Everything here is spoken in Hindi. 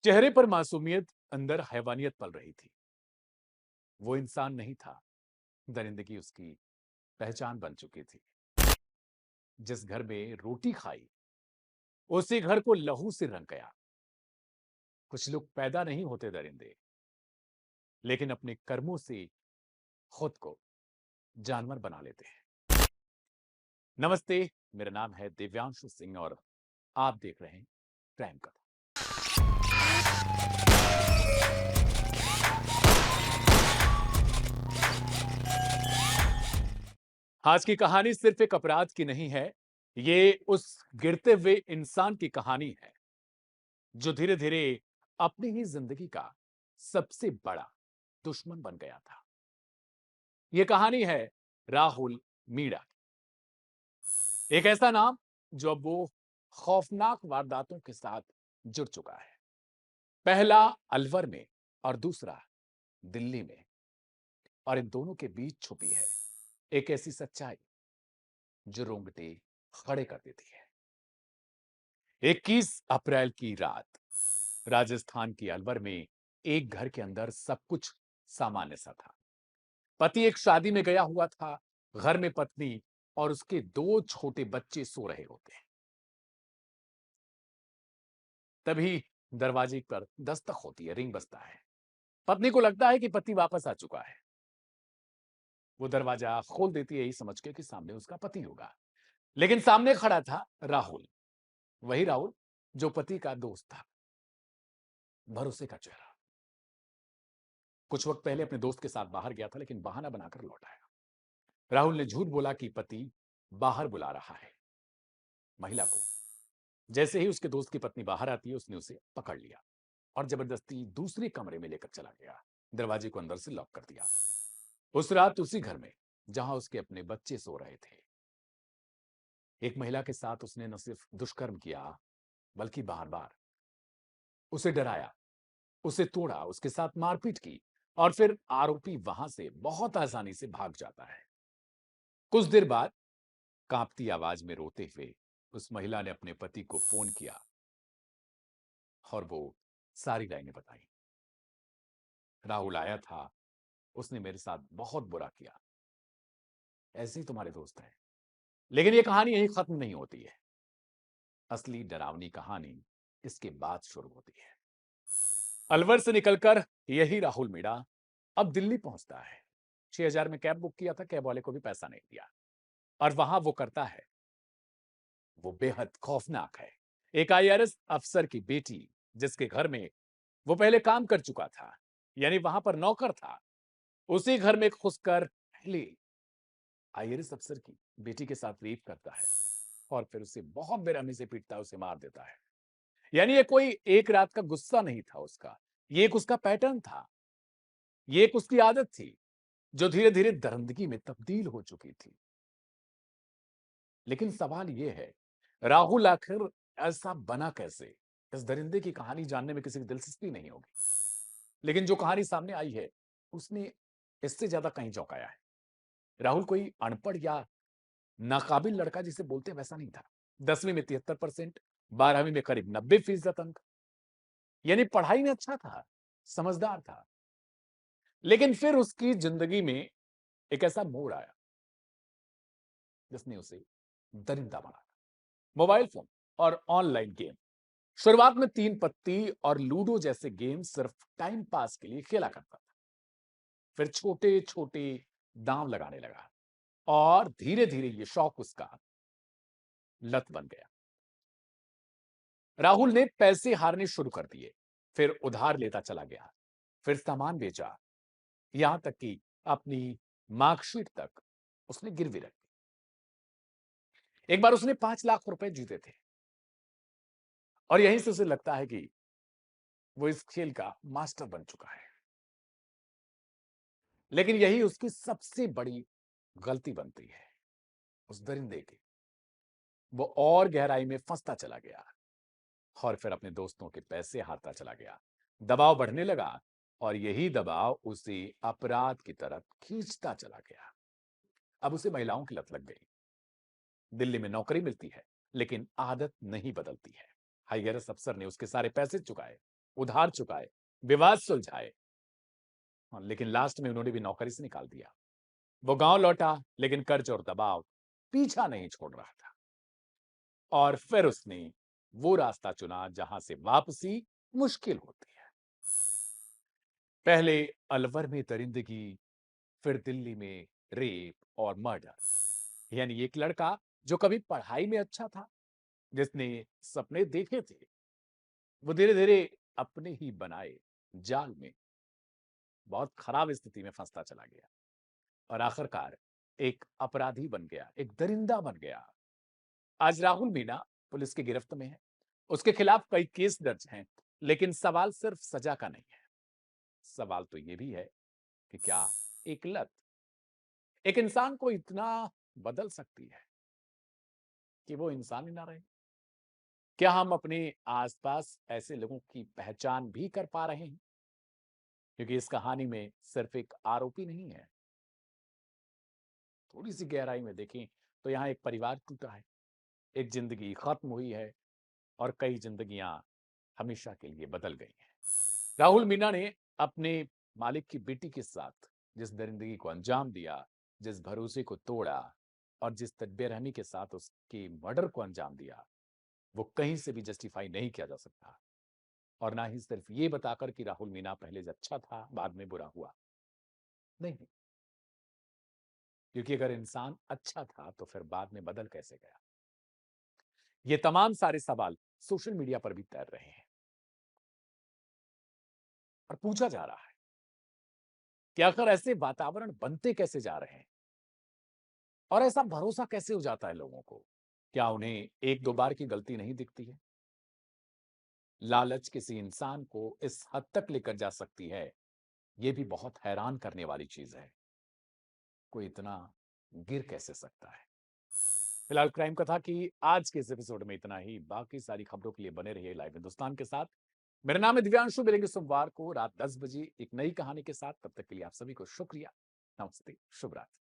चेहरे पर मासूमियत, अंदर हैवानियत पल रही थी। वो इंसान नहीं था, दरिंदगी उसकी पहचान बन चुकी थी। जिस घर में रोटी खाई, उसी घर को लहू से रंग गया। कुछ लोग पैदा नहीं होते दरिंदे, लेकिन अपने कर्मों से खुद को जानवर बना लेते हैं। नमस्ते, मेरा नाम है दिव्यांशु सिंह और आप देख रहे हैं क्राइम कथा। आज की कहानी सिर्फ एक अपराध की नहीं है, ये उस गिरते हुए इंसान की कहानी है जो धीरे धीरे अपनी ही जिंदगी का सबसे बड़ा दुश्मन बन गया था। ये कहानी है राहुल मीणा की। एक ऐसा नाम जो अब वो खौफनाक वारदातों के साथ जुड़ चुका है। पहला अलवर में और दूसरा दिल्ली में, और इन दोनों के बीच छुपी है एक ऐसी सच्चाई जो रोंगटे खड़े कर देती है। 21 अप्रैल की रात राजस्थान की अलवर में एक घर के अंदर सब कुछ सामान्य सा था। पति एक शादी में गया हुआ था। घर में पत्नी और उसके दो छोटे बच्चे सो रहे होते हैं। तभी दरवाजे पर दस्तक होती है, रिंग बजता है। पत्नी को लगता है कि पति वापस आ चुका है। वो दरवाजा खोल देती है, यही समझ के कि सामने उसका पति होगा। लेकिन सामने खड़ा था राहुल, वही राहुल जो पति का दोस्त था, भरोसे का चेहरा। कुछ वक्त पहले अपने दोस्त के साथ बाहर गया था, लेकिन बहाना बनाकर लौट आया। राहुल ने झूठ बोला कि पति बाहर बुला रहा है महिला को। जैसे ही उसके दोस्त की पत्नी बाहर आती है, उसने उसे पकड़ लिया और जबरदस्ती दूसरे कमरे में लेकर चला गया। दरवाजे को अंदर से लॉक कर दिया। उस रात उसी घर में जहां उसके अपने बच्चे सो रहे थे, एक महिला के साथ उसने न सिर्फ दुष्कर्म किया, बल्कि बार बार उसे डराया, उसे तोड़ा, उसके साथ मारपीट की। और फिर आरोपी वहां से बहुत आसानी से भाग जाता है। कुछ देर बाद कांपती आवाज में रोते हुए उस महिला ने अपने पति को फोन किया और वो सारी लाइनें बताई। राहुल आया था, उसने मेरे साथ बहुत बुरा किया। ऐसे ही तुम्हारे दोस्त हैं। लेकिन ये कहानी यही खत्म नहीं होती है। असली डरावनी कहानी इसके बाद शुरू होती है। अलवर से निकलकर यही राहुल मीणा अब दिल्ली पहुंचता है। 6,000 में कैब बुक किया था, कैब वाले को भी पैसा नहीं दिया। और वहां वो करता है वो बेहद खौफनाक है। एक आईआरएस अफसर की बेटी, जिसके घर में वो पहले काम कर चुका था, यानी वहां पर नौकर था, उसी घर में घुसकर पहले आईआरएस अफसर की बेटी के साथ रेप करता है और फिर उसे बहुत बेरहमी से पीटता है, उसे मार देता है। यानी ये कोई एक रात का गुस्सा नहीं था उसका, ये एक उसका पैटर्न था, ये एक उसकी आदत थी जो धीरे धीरे दरिंदगी में तब्दील हो चुकी थी। लेकिन सवाल यह है, राहुल आखिर ऐसा बना कैसे? इस दरिंदे की कहानी जानने में किसी की दिलचस्पी नहीं होगी, लेकिन जो कहानी सामने आई है उसने इससे ज्यादा कहीं चौंकाया है। राहुल कोई अनपढ़ या नाकाबिल लड़का जिसे बोलते हैं वैसा नहीं था। 10वीं में 73%, 12वीं में करीब 90% अंक, यानी पढ़ाई में अच्छा था, समझदार था। लेकिन फिर उसकी जिंदगी में एक ऐसा मोड़ आया जिसने उसे दरिंदा बना। मोबाइल फोन और ऑनलाइन गेम। शुरुआत में तीन पत्ती और लूडो जैसे गेम सिर्फ टाइम पास के लिए खेला करता था। फिर छोटे छोटे दांव लगाने लगा और धीरे धीरे ये शौक उसका लत बन गया। राहुल ने पैसे हारने शुरू कर दिए, फिर उधार लेता चला गया, फिर सामान बेचा, यहां तक कि अपनी मार्कशीट तक उसने गिरवी रखी। एक बार उसने 5 लाख रुपए जीते थे और यहीं से उसे लगता है कि वो इस खेल का मास्टर बन चुका है। लेकिन यही उसकी सबसे बड़ी गलती बनती है उस दरिंदे की। वो और गहराई में फंसता चला गया और फिर अपने दोस्तों के पैसे हारता चला गया। दबाव बढ़ने लगा और यही दबाव उसे अपराध की तरफ खींचता चला गया। अब उसे महिलाओं की लत लग गई। दिल्ली में नौकरी मिलती है, लेकिन आदत नहीं बदलती है। आईआरएस अफसर ने उसके सारे पैसे चुकाए, उधार चुकाए, विवाद सुलझाए। हाँ, लेकिन लास्ट में उन्होंने भी नौकरी से निकाल दिया। वो गांव लौटा, लेकिन कर्ज और दबाव पीछा नहीं छोड़ रहा था। और फिर उसने वो रास्ता चुना जहां से वापसी मुश्किल होती है। पहले अलवर में दरिंदगी, फिर दिल्ली में रेप और मर्डर। यानी एक लड़का जो कभी पढ़ाई में अच्छा था, जिसने सपने देखे थे, वो धीरे धीरे अपने ही बनाए जाल में बहुत खराब स्थिति में फंसता चला गया और आखिरकार एक अपराधी बन गया, एक दरिंदा बन गया। आज राहुल मीणा पुलिस की गिरफ्त में है। उसके खिलाफ कई केस दर्ज हैं, लेकिन सवाल सिर्फ सजा का नहीं है। सवाल तो यह भी है कि क्या एक लत एक इंसान को इतना बदल सकती है कि वो इंसान ही ना रहे? क्या हम अपने आसपास ऐसे लोगों की पहचान भी कर पा रहे हैं? क्योंकि इस कहानी में सिर्फ एक आरोपी नहीं है। थोड़ी सी गहराई में देखें तो यहाँ एक परिवार टूटा है, एक जिंदगी खत्म हुई है और कई जिंदगियां हमेशा के लिए बदल गई हैं। राहुल मीणा ने अपने मालिक की बेटी के साथ जिस दरिंदगी को अंजाम दिया, जिस भरोसे को तोड़ा और जिस बेरहमी के साथ उसके मर्डर को अंजाम दिया, वो कहीं से भी जस्टिफाई नहीं किया जा सकता। और ना ही सिर्फ ये बताकर कि राहुल मीणा पहले अच्छा था, बाद में बुरा हुआ। नहीं, क्योंकि अगर इंसान अच्छा था तो फिर बाद में बदल कैसे गया? ये तमाम सारे सवाल सोशल मीडिया पर भी तैर रहे हैं और पूछा जा रहा है कि आखिर ऐसे वातावरण बनते कैसे जा रहे हैं और ऐसा भरोसा कैसे हो जाता है लोगों को? क्या उन्हें एक दो बार की गलती नहीं दिखती है? लालच किसी इंसान को इस हद तक लेकर जा सकती है, यह भी बहुत हैरान करने वाली चीज है। कोई इतना गिर कैसे सकता है? फिलहाल क्राइम कथा की आज के इस एपिसोड में इतना ही। बाकी सारी खबरों के लिए बने रहिए लाइव हिंदुस्तान के साथ। मेरा नाम है दिव्यांशु। मिलेंगे सोमवार को रात 10 बजे एक नई कहानी के साथ। तब तक के लिए आप सभी को शुक्रिया। नमस्ते, शुभ रात्रि।